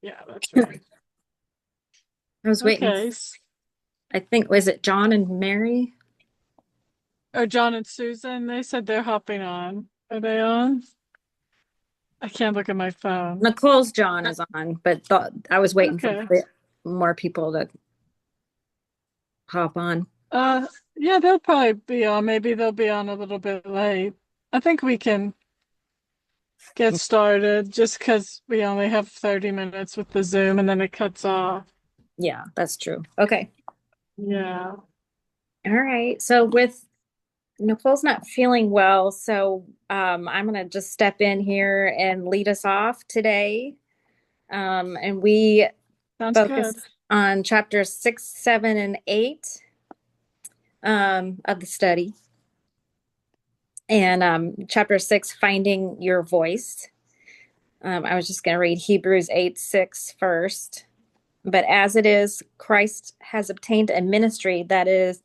Yeah, that's right. I was waiting. Okay. I think, was it John and Mary? Or John and Susan, they said they're hopping on. Are they on? I can't look at my phone. Nicole's John is on, but I was waiting for Okay. more people to hop on. Uh, yeah, they'll probably be on. Maybe they'll be on a little bit late. I think we can get started just because we only have 30 minutes with the Zoom and then it cuts off. Yeah, that's true. Okay. Yeah. All right. So with Nicole's not feeling well, so I'm gonna just step in here and lead us off today. And we Sounds focus good. on chapters 6, 7, and 8 of the study. And chapter 6, finding your voice. I was just going to read Hebrews 8:6 first. But as it is, Christ has obtained a ministry that is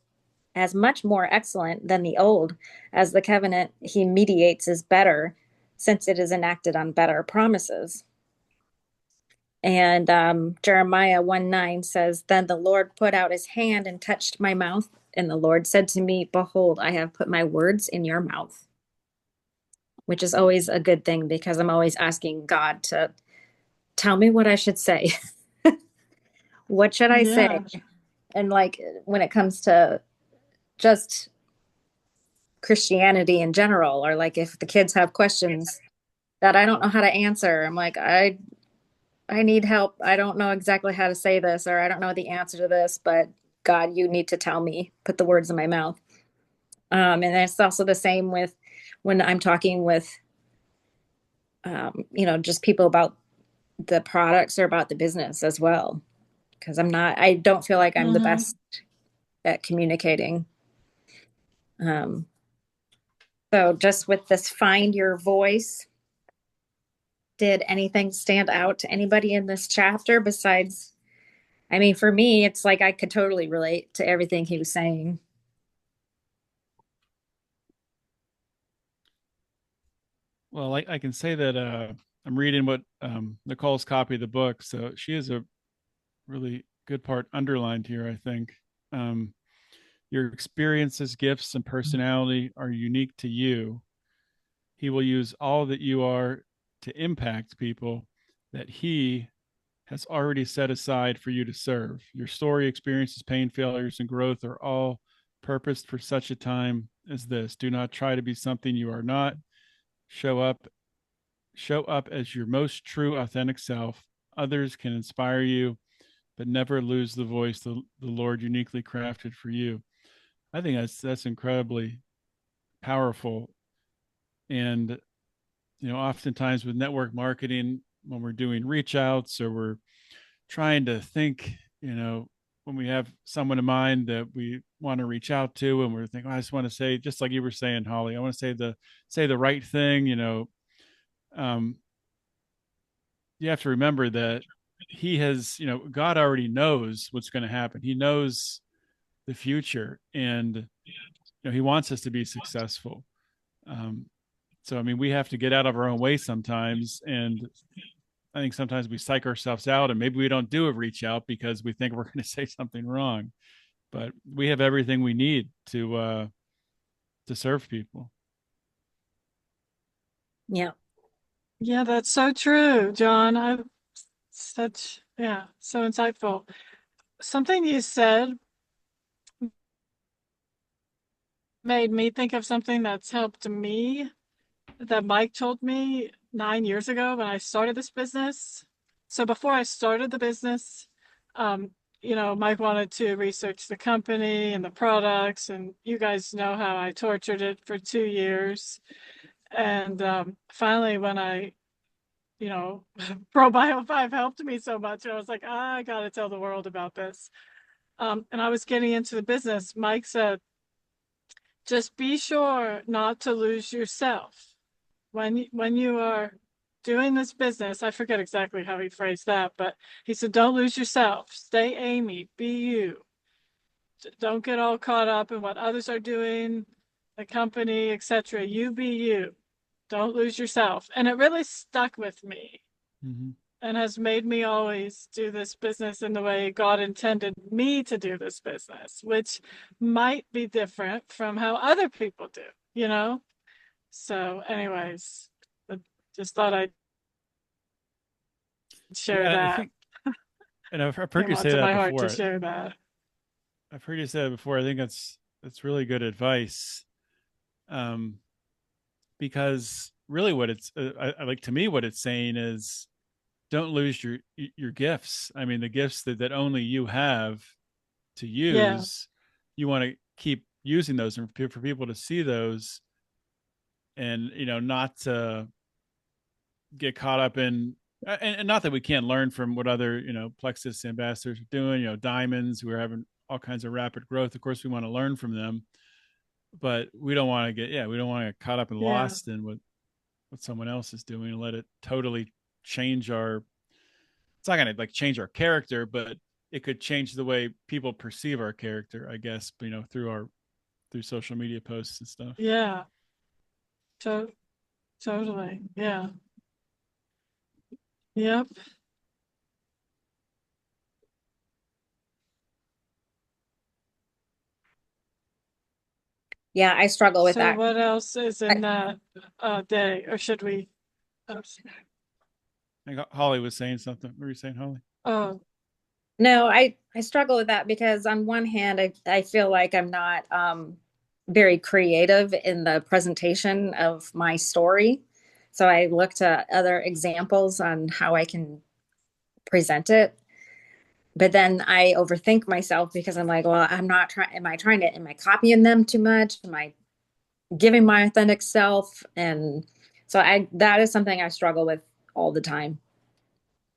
as much more excellent than the old, as the covenant he mediates is better, since it is enacted on better promises. And Jeremiah 1:9 says, Then the Lord put out his hand and touched my mouth. And the Lord said to me, Behold, I have put my words in your mouth, which is always a good thing because I'm always asking God to tell me what I should say. What should I say? Yeah. And like when it comes to just Christianity in general, or like if the kids have questions that I don't know how to answer, I'm like, I need help. I don't know exactly how to say this, or I don't know the answer to this, but God, you need to tell me, put the words in my mouth. And it's also the same with when I'm talking with, just people about the products or about the business as well. Because I don't feel like I'm the Hmm. best at communicating. Um, so just with this find your voice, did anything stand out to anybody in this chapter besides, I mean, for me, it's like I could totally relate to everything he was saying. Well, I can say that I'm reading what Nicole's copy of the book, so she has a really good part underlined here. I think um, your experiences, gifts, and personality are unique to you. He will use all that you are to impact people that he has already set aside for you to serve. Your story, experiences, pain, failures, and growth are all purposed for such a time as this. Do not try to be something you are not. Show up show up as your most true, authentic self. Others can inspire you, but never lose the voice the Lord uniquely crafted for you. I think that's incredibly powerful. And oftentimes with network marketing, when we're doing reach outs or we're trying to think, when we have someone in mind that we want to reach out to, and we're thinking, oh, I just want to say, just like you were saying, Holly, I want to say the right thing. Um, you have to remember that he has, God already knows what's going to happen. He knows the future, and he wants us to be successful. Um, so, I mean, we have to get out of our own way sometimes, and I think sometimes we psych ourselves out, and maybe we don't do a reach out because we think we're going to say something wrong. But we have everything we need to serve people. Yeah. Yeah, that's so true, John. I such yeah, so insightful. Something you said made me think of something that's helped me that Mike told me 9 years ago when I started this business. So before I started the business, um, Mike wanted to research the company and the products, and you guys know how I tortured it for 2 years. And finally, when ProBio 5 helped me so much, and I was like, I gotta tell the world about this. And I was getting into the business. Mike said, just be sure not to lose yourself when you are doing this business. I forget exactly how he phrased that, but he said, don't lose yourself. Stay Amy, be you. Don't get all caught up in what others are doing, the company, etc. You be you. Don't lose yourself. And it really stuck with me. Mm-hmm. and has made me always do this business in the way God intended me to do this business, which might be different from how other people do, you know? So, anyways, I just thought I'd share Yeah, I that. think, and I've heard Came you say onto that my heart to before. share that. I've heard you say that before. I think that's really good advice. Um, because really, what it's I like to me, what it's saying is, don't lose your gifts. I mean, the gifts that only you have to Yeah, use. You want to keep using those, and for people to see those, and not to get caught up in, and not that we can't learn from what other Plexus ambassadors are doing, diamonds who are having all kinds of rapid growth. Of course we want to learn from them, but we don't want to we don't want to get caught up and yeah, lost in what someone else is doing and let it totally change our, it's not going to like change our character, but it could change the way people perceive our character, I guess, through social media posts and stuff. yeah, to totally. Yeah, yep. Yeah, I struggle with So, that. what else is in that day, or should we? Oh, I think Holly was saying something. What were you saying, Holly? oh, No, I struggle with that because on one hand, I feel like I'm not very creative in the presentation of my story. So I look to other examples on how I can present it. But then I overthink myself because I'm like, well, I'm not trying, am I copying them too much? Am I giving my authentic self? And so that is something I struggle with all the time,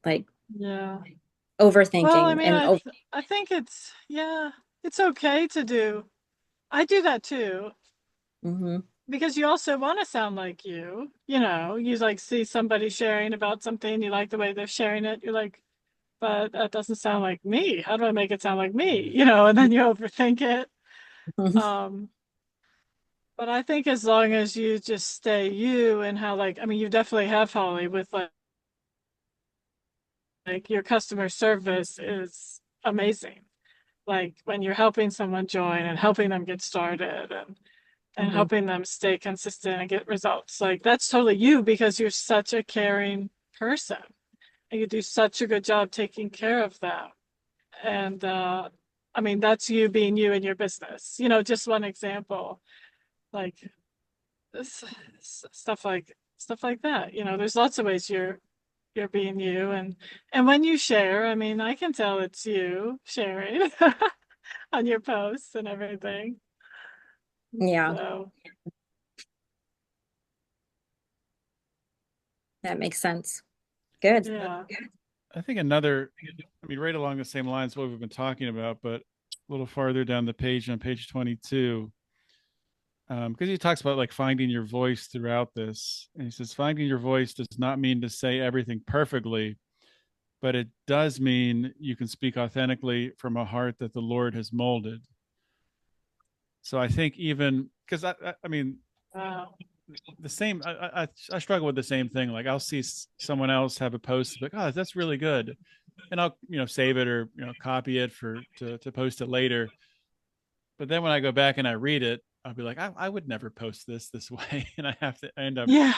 like yeah. Well, I overthinking mean, I think it's, yeah, it's okay to do. I do that too Mhm. because you also want to sound like you know, you like see somebody sharing about something, you like the way they're sharing it, you're like, but that doesn't sound like me. How do I make it sound like me? You know, and then you overthink it. Um, but I think as long as you just stay you and how like, I mean, you definitely have Holly with like your customer service is amazing. Like when you're helping someone join and helping them get started and Mhm. helping them stay consistent and get results. Like that's totally you because you're such a caring person and you do such a good job taking care of them. And I mean, that's you being you in your business. You know, just one example, like stuff like that. You know, there's lots of ways you're being you and when you share, I mean, I can tell it's you sharing on your posts and everything. Yeah, So, that makes sense. Good. yeah. I think another, I mean, right along the same lines what we've been talking about, but a little farther down the page on page 22, because he talks about like finding your voice throughout this. And he says, finding your voice does not mean to say everything perfectly, but it does mean you can speak authentically from a heart that the Lord has molded. So I think even because I mean, Wow. the same, I struggle with the same thing. Like I'll see someone else have a post like, oh, that's really good, and I'll save it or copy it to post it later. But then when I go back and I read it, I'll be like, I would never post this way, and I end up Yeah.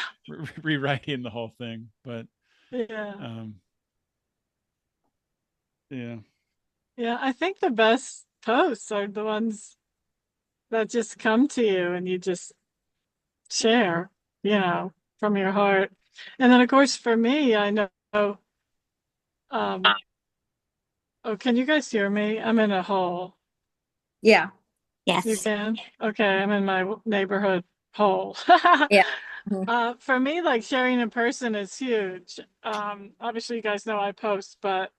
rewriting the whole thing. But Yeah. um, yeah, Yeah. I think the best posts are the ones that just come to you and you just share, you know, from your heart. And then of course for me, I know um oh, can you guys hear me? I'm in a hole. Yeah. You Yes. can? Okay, I'm in my neighborhood hole. Yeah. Mhm. For me, like sharing in person is huge. Obviously you guys know I post, but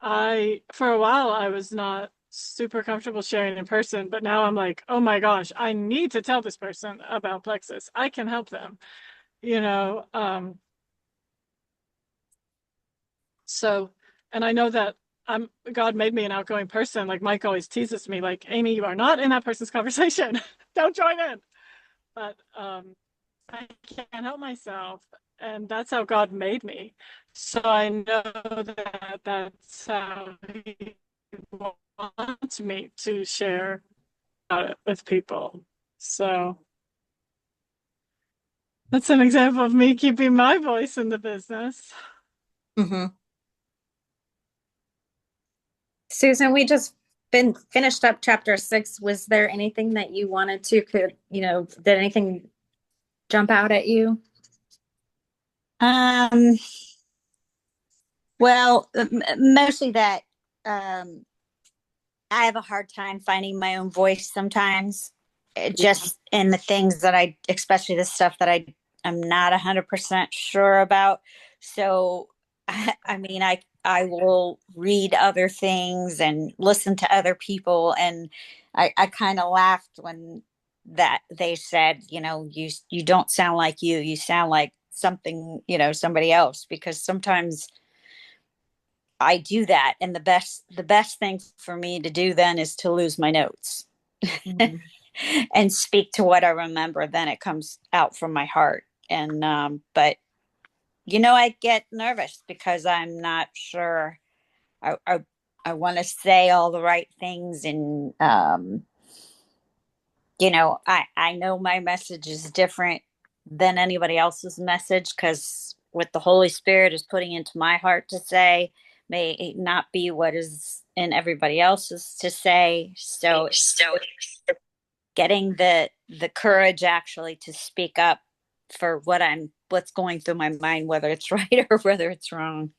for a while, I was not super comfortable sharing in person, but now I'm like, oh my gosh, I need to tell this person about Plexus. I can help them, you know. So, and I know that God made me an outgoing person. Like Mike always teases me, like, Amy, you are not in that person's conversation. Don't join in. But I can't help myself. And that's how God made me. So I know that that's how he wants me to share about it with people. So that's an example of me keeping my voice in the business. Hmm. Susan, we just been finished up chapter 6. Was there anything that you wanted to, did anything jump out at you? Um, well, mostly that um, I have a hard time finding my own voice sometimes, just in the things that especially the stuff that I'm not 100% sure about. So, I mean, I will read other things and listen to other people, and I kind of laughed when that they said, you don't sound like you sound like something, somebody else, because sometimes I do that, and the best thing for me to do then is to lose my notes Mhm. and speak to what I remember. Then it comes out from my heart. And but I get nervous because I'm not sure. I want to say all the right things, and I know my message is different than anybody else's message, because what the Holy Spirit is putting into my heart to say may not be what is in everybody else's to say. So getting the courage actually to speak up for what's going through my mind, whether it's right or whether it's wrong.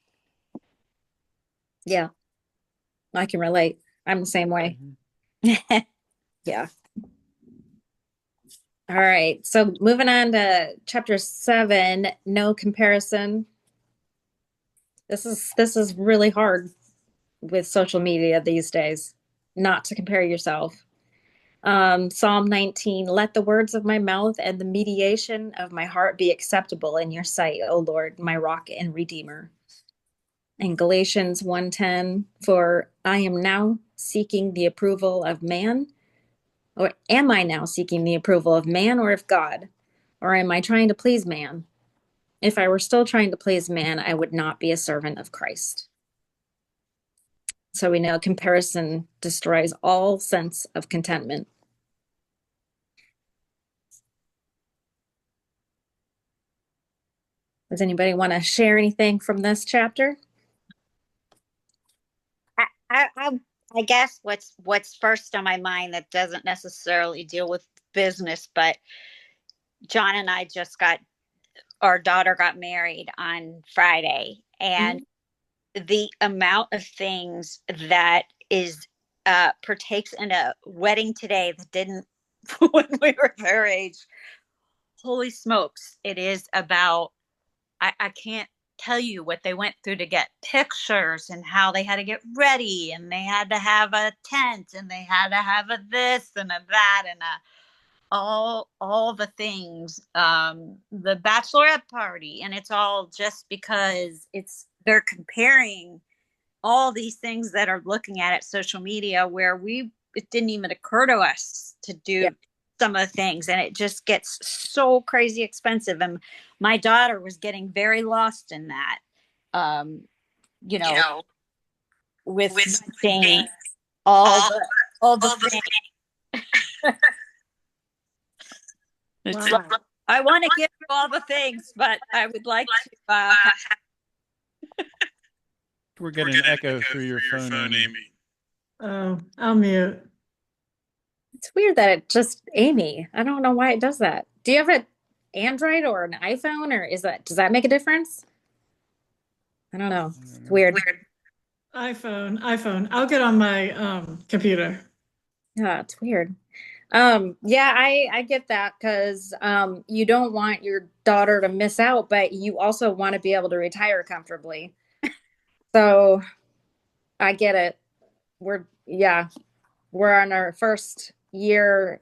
Yeah, I can relate. I'm the same way. Mhm. Yeah. All right. So moving on to chapter 7, no comparison. This is really hard with social media these days, not to compare yourself. Psalm 19, let the words of my mouth and the mediation of my heart be acceptable in your sight, O Lord, my rock and redeemer. And Galatians 1:10, for I am now seeking the approval of man, or am I now seeking the approval of man or of God? Or am I trying to please man? If I were still trying to please man, I would not be a servant of Christ. So we know comparison destroys all sense of contentment. Does anybody want to share anything from this chapter? I guess what's first on my mind that doesn't necessarily deal with business, but John and I just got our daughter got married on Friday, and the amount of things that is partakes in a wedding today that didn't when we were their age. Holy smokes! It is about I can't tell you what they went through to get pictures, and how they had to get ready, and they had to have a tent, and they had to have a this and a that, and all the things, the bachelorette party, and it's all just because they're comparing all these things that are looking at social media, where it didn't even occur to us to Yeah. do some of the things, and it just gets so crazy expensive. And my daughter was getting very lost in that, um you know with seeing all the things. It's like, Wow. I want to give you all the things, but I would like to We're getting an echo through your phone, Amy. Oh, I'll mute. It's weird that it just Amy. I don't know why it does that. Do you have an Android or an iPhone, or does that make a difference? I don't know. I don't It's know. weird. iPhone. I'll get on my computer. Yeah, it's weird. Yeah, I get that because you don't want your daughter to miss out, but you also want to be able to retire comfortably. So I get it. Yeah, we're on our first year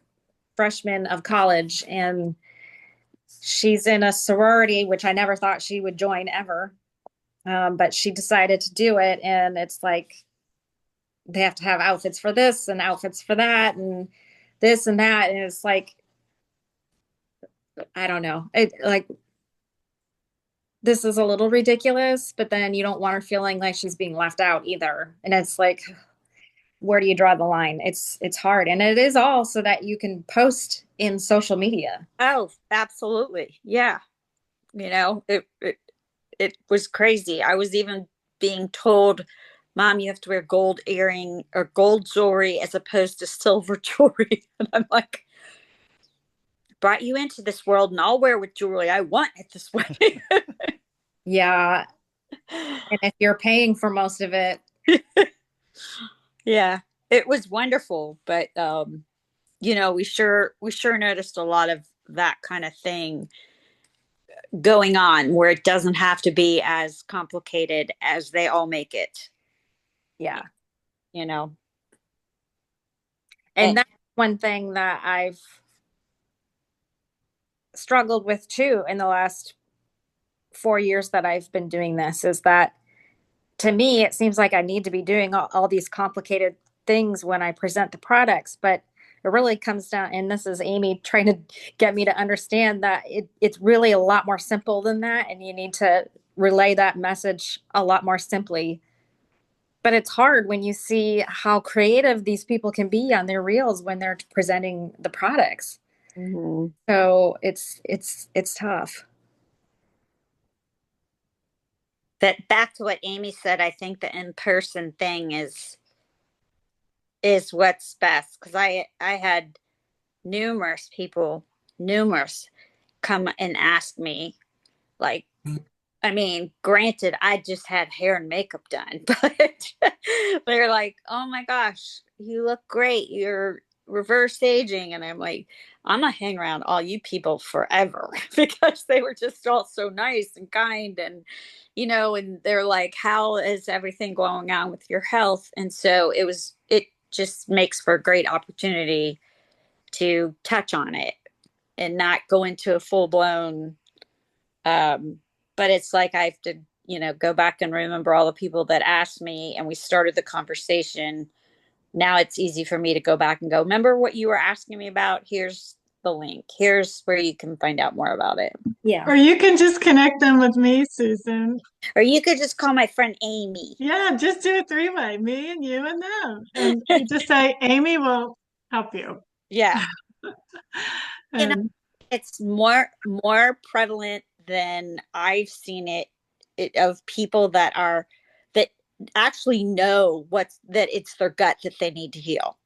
freshman of college, and she's in a sorority, which I never thought she would join ever. But she decided to do it, and it's like they have to have outfits for this and outfits for that and this and that, and it's like I don't know. It like this is a little ridiculous, but then you don't want her feeling like she's being left out either. And it's like, where do you draw the line? It's hard. And it is all so that you can post in social media. Oh, absolutely. Yeah. You know, it was crazy. I was even being told, Mom, you have to wear gold earring or gold jewelry as opposed to silver jewelry. And I'm like, brought you into this world and I'll wear what jewelry I want at this wedding. Yeah. And if you're paying for most of it, Yeah. It was wonderful, but you know, we sure noticed a lot of that kind of thing going on where it doesn't have to be as complicated as they all make it, yeah. you know. And that's one thing that I've struggled with too in the last 4 years that I've been doing this is that to me, it seems like I need to be doing all these complicated things when I present the products, but it really comes down, and this is Amy trying to get me to understand that it's really a lot more simple than that, and you need to relay that message a lot more simply. But it's hard when you see how creative these people can be on their reels when they're presenting the products. Mm-hmm. So it's tough. But back to what Amy said, I think the in-person thing is what's best, because I had numerous come and ask me, like, I mean, granted, I just had hair and makeup done, but they're like, oh my gosh, you look great. You're reverse aging. And I'm like, I'm going to hang around all you people forever because they were just all so nice and kind. And, you know, and they're like, how is everything going on with your health? And so it just makes for a great opportunity to touch on it and not go into a full blown, but it's like I have to, you know, go back and remember all the people that asked me and we started the conversation. Now it's easy for me to go back and go, remember what you were asking me about? Here's the link. Here's where you can find out more about it. Yeah. Or you can just connect them with me, Susan. Or you could just call my friend Amy. Yeah, just do a three-way, me and you and them. And you just say, Amy will help you. Yeah. You know, And it's more prevalent than I've seen it of people that actually know that it's their gut that they need to heal.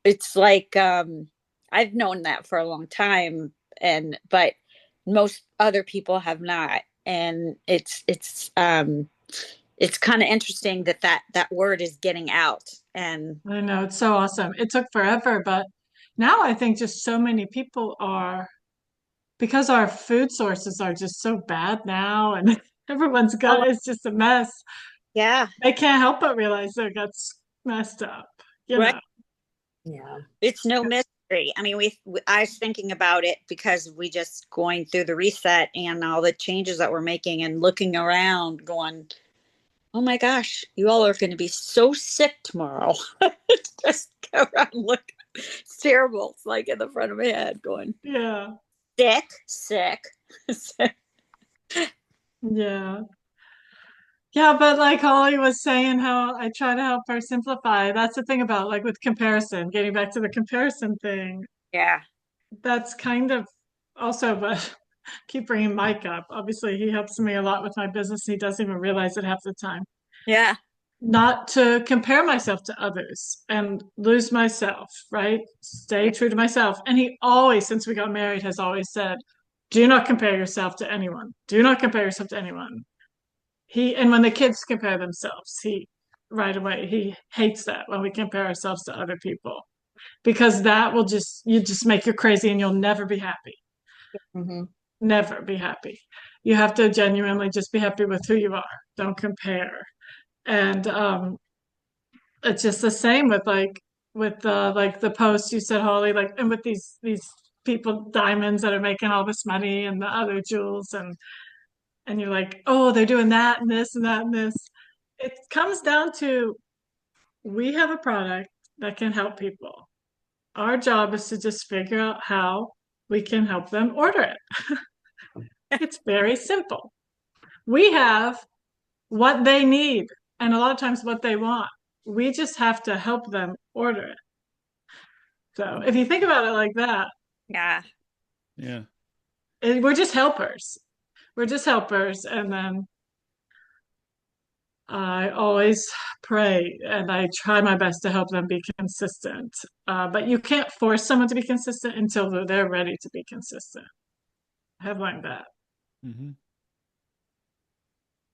It's like I've known that for a long time, but most other people have not, and it's kind of interesting that word is getting out. And I know it's so awesome. It took forever, but now I think just so many people are, because our food sources are just so bad now and everyone's oh gut is just a mess. yeah, They can't help but realize their gut's messed up, you right. know. Yeah. It's no mystery. I mean, I was thinking about it because we just going through the reset and all the changes that we're making and looking around going, oh my gosh, you all are going to be so sick tomorrow. Just go around and look. It's terrible. It's like in the front of my head going, Yeah. sick. Yeah. Yeah, but like Holly was saying, how I try to help her simplify. That's the thing about like with comparison, getting back to the comparison thing. Yeah. That's kind of also, but keep bringing Mike up. Obviously, he helps me a lot with my business. He doesn't even realize it half the time. Yeah. Not to compare myself to others and lose myself, right? Stay Yeah. true to myself. And he always, since we got married, has always said, do not compare yourself to anyone. Do not compare yourself to anyone. And when the kids compare themselves, he right away, he hates that when we compare ourselves to other people because that will you just make you crazy and you'll never be happy. Mm-hmm. Never be happy. You have to genuinely just be happy with who you are. Don't compare. And it's just the same with like the post you said, Holly, like and with these people diamonds that are making all this money and the other jewels and you're like, oh, they're doing that and this and that and this. It comes down to we have a product that can help people. Our job is to just figure out how we can help them order it. It's very simple. We have what they need and a lot of times what they want. We just have to help them order it. So if you think about it like that, Yeah. Yeah. we're just helpers. We're just helpers. And then I always pray and I try my best to help them be consistent. But you can't force someone to be consistent until they're ready to be consistent. I have learned that. Mm-hmm.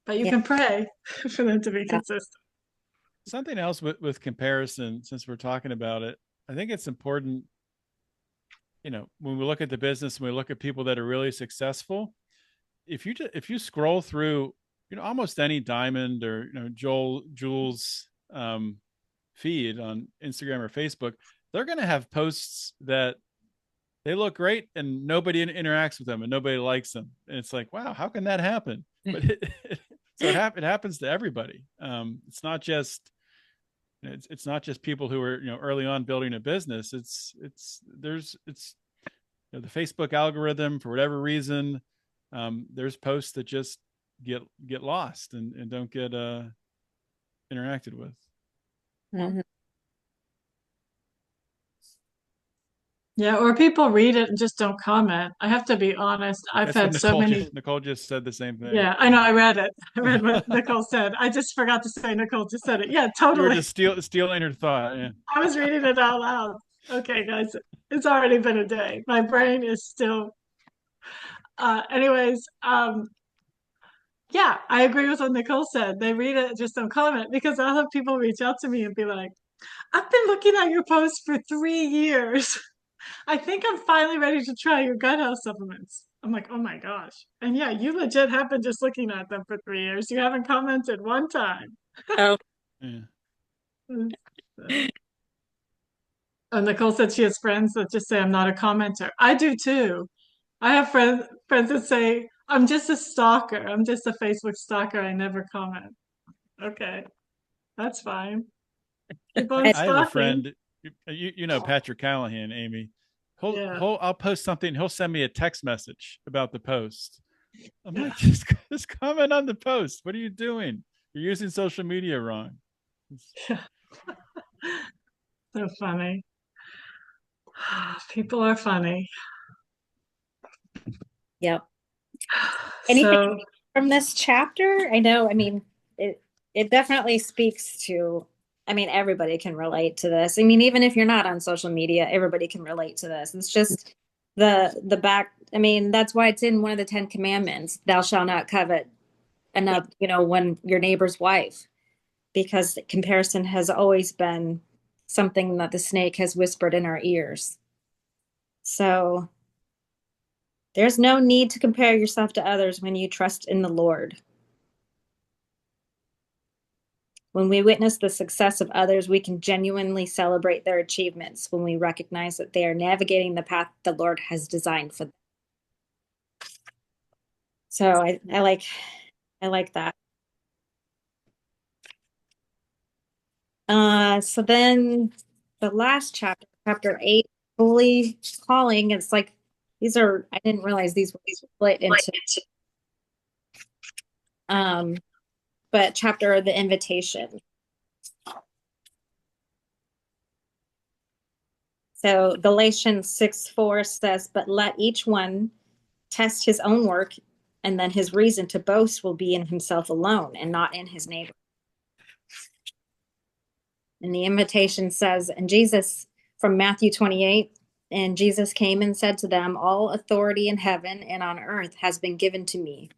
But you Yeah. can pray for them to be Yeah. consistent. Something else with comparison, since we're talking about it, I think it's important, when we look at the business and we look at people that are really successful, if you scroll through, almost any Diamond or Jules feed on Instagram or Facebook, they're going to have posts that they look great and nobody interacts with them and nobody likes them. And it's like, wow, how can that happen? But it happens to everybody. It's not just people who are early on building a business. It's the Facebook algorithm, for whatever reason, there's posts that just get lost and don't get interacted with. Mhm. Yeah, or people read it and just don't comment. I have to be honest. I've That's what had so many. Nicole just said the same thing. Yeah, I know. I read it. I read what Nicole said. I just forgot to say Nicole just said it. Yeah, You were totally. just stealing her thought. Yeah. I was reading it out loud. Okay, guys, it's already been a day. My brain is still. Anyways, yeah, I agree with what Nicole said. They read it, just don't comment because I'll have people reach out to me and be like, "I've been looking at your posts for 3 years. I think I'm finally ready to try your gut health supplements." I'm like, "Oh my gosh!" And yeah, you legit have been just looking at them for 3 years. You haven't commented one time. Oh, Yeah. So, Nicole said she has friends that just say I'm not a commenter. I do too. I have friends that say I'm just a stalker. I'm just a Facebook stalker. I never comment. Okay, that's fine. Keep on I, I have a stalking. friend, you know Patrick Callahan, Amy. Yeah. I'll post something. He'll send me a text message about the post. I'm Yeah. like, just comment on the post. What are you doing? You're using social media wrong. So funny. People are funny. yep. Anything So from this chapter? I know, I mean, it definitely speaks to, I mean, everybody can relate to this. I mean, even if you're not on social media, everybody can relate to this. It's just the back, I mean, that's why it's in one of the 10 commandments, thou shalt not covet another, when your neighbor's wife, because comparison has always been something that the snake has whispered in our ears. So there's no need to compare yourself to others when you trust in the Lord. When we witness the success of others, we can genuinely celebrate their achievements when we recognize that they are navigating the path the Lord has designed for them. So I like that. So then the last chapter, chapter 8, holy calling. It's like I didn't realize these were split into but chapter the invitation. So Galatians 6:4 says, but let each one test his own work, and then his reason to boast will be in himself alone and not in his neighbor. And the invitation says, and Jesus, from Matthew 28, and Jesus came and said to them, all authority in heaven and on earth has been given to me.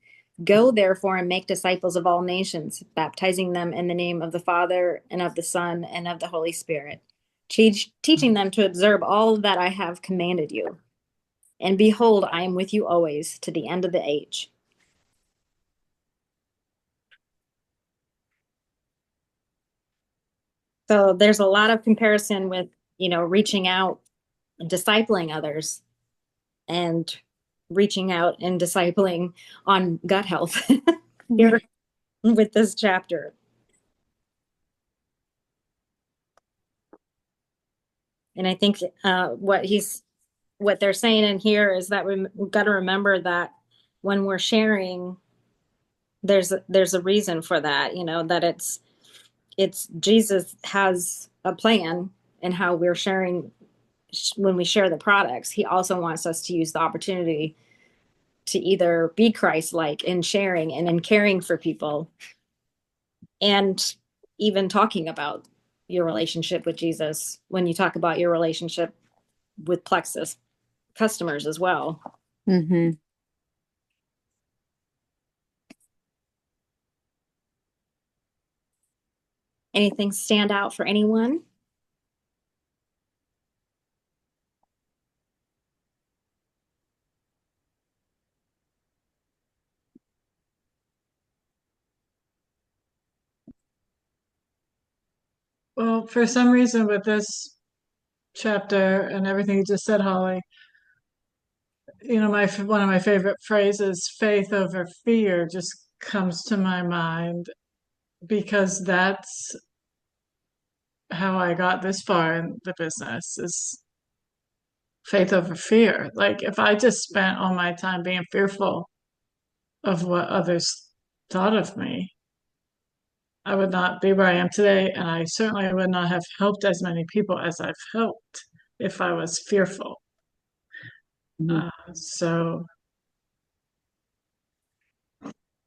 Go therefore and make disciples of all nations, baptizing them in the name of the Father and of the Son and of the Holy Spirit, teaching them to observe all that I have commanded you. And behold, I am with you always to the end of the age. So there's a lot of comparison with, reaching out and discipling others and reaching out and discipling on gut health here with this chapter. And I think what they're saying in here is that we've got to remember that when we're sharing there's a reason for that, that it's Jesus has a plan in how we're sharing when we share the products. He also wants us to use the opportunity to either be Christ-like in sharing and in caring for people, and even talking about your relationship with Jesus when you talk about your relationship with Plexus customers as well. Mm-hmm. Anything stand out for anyone? Well, for some reason with this chapter and everything you just said, Holly, one of my favorite phrases, faith over fear, just comes to my mind because that's how I got this far in the business is faith over fear. Like if I just spent all my time being fearful of what others thought of me, I would not be where I am today, and I certainly would not have helped as many people as I've helped if I was fearful. So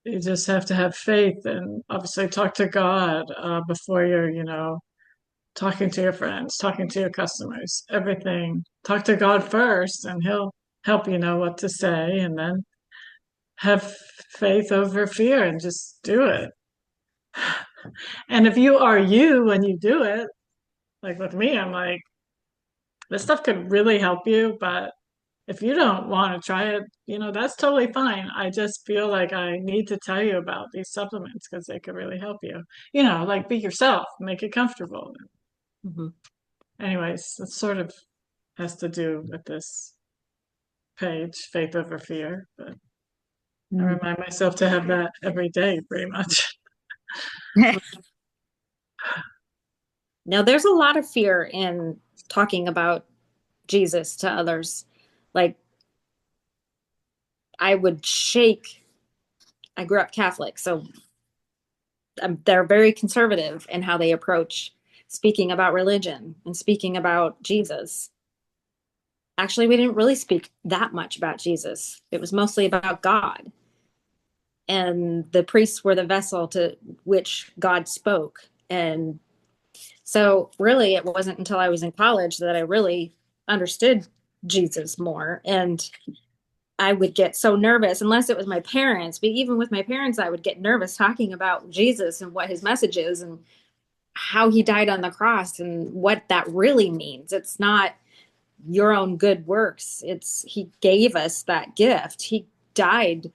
you just have to have faith and obviously talk to God before you're, talking to your friends, talking to your customers, everything. Talk to God first, and He'll help you know what to say, and then have faith over fear and just do it. And if you are you when you do it, like with me, I'm like, this stuff could really help you, but if you don't want to try it, that's totally fine. I just feel like I need to tell you about these supplements because they could really help you. Like be yourself, make it comfortable. Mm-hmm. Anyways, it sort of has to do with this page, faith over fear. But I remind myself to have that every day, pretty much. Now, there's a lot of fear in talking about Jesus to others. Like, I would shake. I grew up Catholic, so they're very conservative in how they approach speaking about religion and speaking about Jesus. Actually, we didn't really speak that much about Jesus. It was mostly about God. And the priests were the vessel to which God spoke. And so, really, it wasn't until I was in college that I really understood Jesus more. And I would get so nervous, unless it was my parents. But even with my parents, I would get nervous talking about Jesus and what his message is and how he died on the cross and what that really means. It's not your own good works. It's he gave us that gift. He died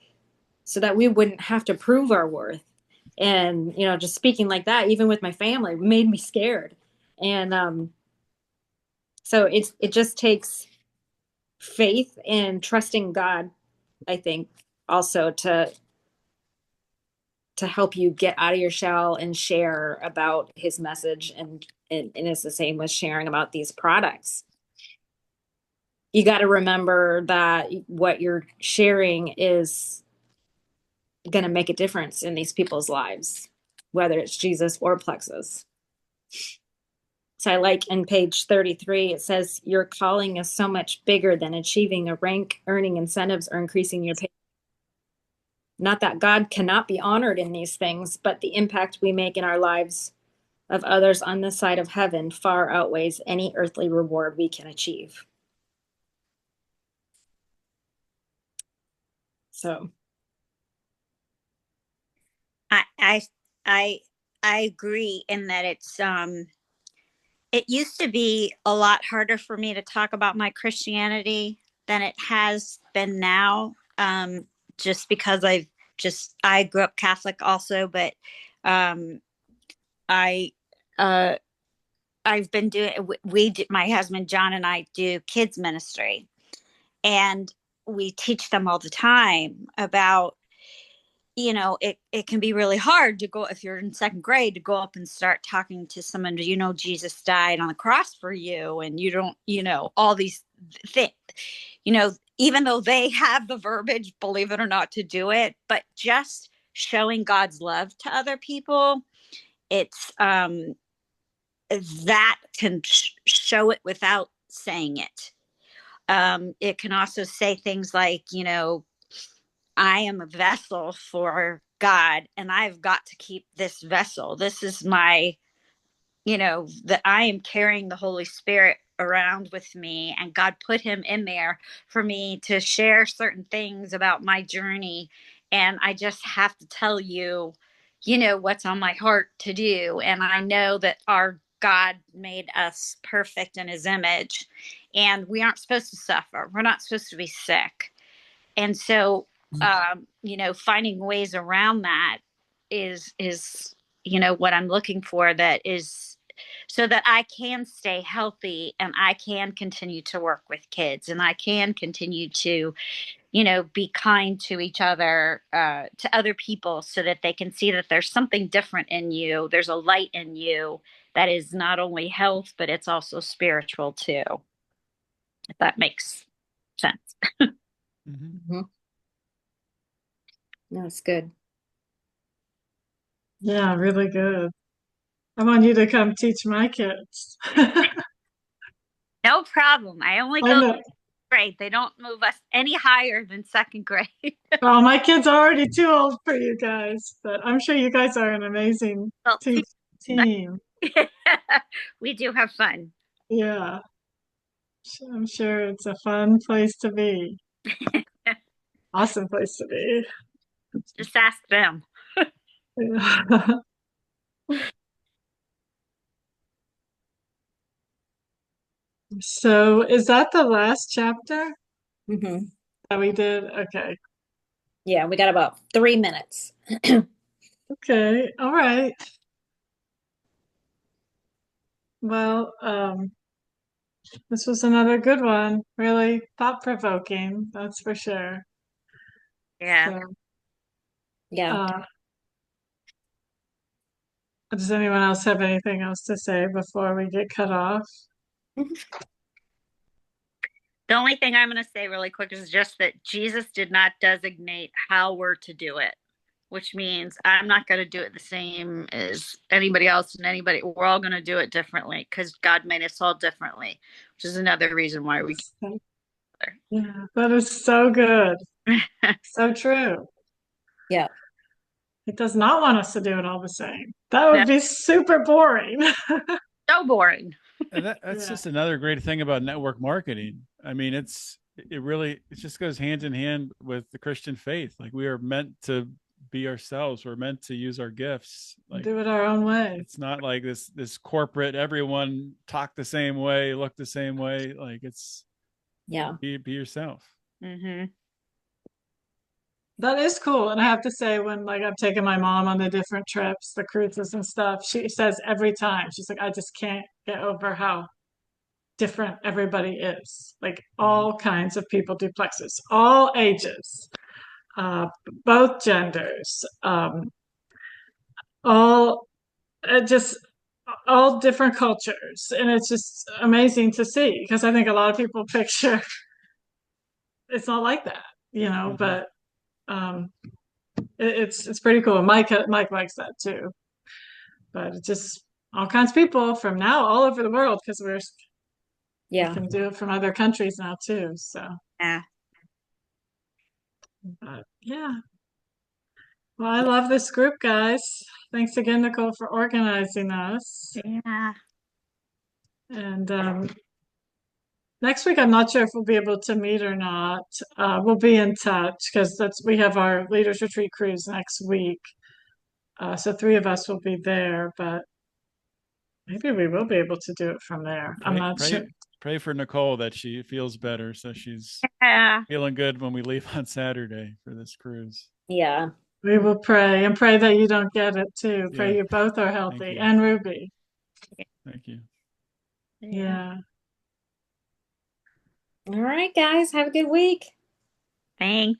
so that we wouldn't have to prove our worth. And, just speaking like that, even with my family, made me scared. And so it just takes faith and trusting God, I think, also to help you get out of your shell and share about his message. And it's the same with sharing about these products. You got to remember that what you're sharing is going to make a difference in these people's lives, whether it's Jesus or Plexus. So I like in page 33, it says, your calling is so much bigger than achieving a rank, earning incentives, or increasing your pay. Not that God cannot be honored in these things, but the impact we make in our lives of others on this side of heaven far outweighs any earthly reward we can achieve. So I I I agree in that it used to be a lot harder for me to talk about my Christianity than it has been now. Just because I grew up Catholic also, but um, I I've been doing my husband John and I do kids ministry, and we teach them all the time about it can be really hard to go if you're in second grade to go up and start talking to someone. Jesus died on the cross for you, and you don't all these things, even though they have the verbiage, believe it or not, to do it, but just showing God's love to other people, it's that can show it without saying it. It can also say things like, I am a vessel for God, and I've got to keep this vessel. This is my, that I am carrying the Holy Spirit around with me, and God put him in there for me to share certain things about my journey. And I just have to tell you, what's on my heart to do. And I know that our God made us perfect in his image, and we aren't supposed to suffer. We're not supposed to be sick. And so, finding ways around that is what I'm looking for, that is so that I can stay healthy and I can continue to work with kids and I can continue to, be kind to each other, to other people, so that they can see that there's something different in you. There's a light in you that is not only health, but it's also spiritual too, if that makes sense. Mm-hmm. That's good. Yeah, really good. I want you to come teach my kids. No problem. I only I go know. grade. They don't move us any higher than second grade. Well, my kids are already too old for you guys, but I'm sure you guys are an amazing Well, team. we do have fun. Yeah, I'm sure it's a fun place to be. Awesome place to be. Just ask them. Yeah. So, is that the last chapter Hmm. that we did? Okay. Yeah, we got about 3 minutes. Okay. All right. Well, this was another good one. Really thought-provoking, that's for sure. Yeah. So, Yeah. uh, does anyone else have anything else to say before we get cut off? The only thing I'm going to say really quick is just that Jesus did not designate how we're to do it, which means I'm not going to do it the same as anybody else and anybody. We're all going to do it differently because God made us all differently, which is another reason why we So, yeah, that is so good. get So true. Yeah. He does not want us to do it all the same. That no, would be super boring. so boring. And that's Yeah, just another great thing about network marketing. I mean, it just goes hand in hand with the Christian faith. Like, we are meant to be ourselves. We're meant to use our gifts. Like, do it our own way. it's not like this corporate, everyone talk the same way, look the same way. Like, it's Yeah. be yourself. Mm-hmm. That is cool. And I have to say, when like I've taken my mom on the different trips, the cruises and stuff, she says every time, she's like, I just can't get over how different everybody is. Like Mm-hmm. all kinds of people do plexus, all ages, uh, both genders, all just all different cultures. And it's just amazing to see because I think a lot of people picture it's not like that, Mm-hmm. but um, it's pretty cool. Mike likes that too. But it's just all kinds of people from now all over the world because we Yeah. can do it from other countries now too. So, Yeah. but yeah. Well, I love this group, guys. Thanks again, Nicole, for organizing us. Yeah. And next week, I'm not sure if we'll be able to meet or not. We'll be in touch because we have our leaders retreat cruise next week. So three of us will be there, but maybe we will be able to do it from there. I'm Pray, not sure. pray for Nicole that she feels better, so she's Yeah. feeling good when we leave on Saturday for this cruise. Yeah. We will pray and pray that you don't get it too. Yeah. Pray you both are Thank healthy you. and Ruby. Thank you. Yeah. Yeah. All right, guys. Have a good week. Thank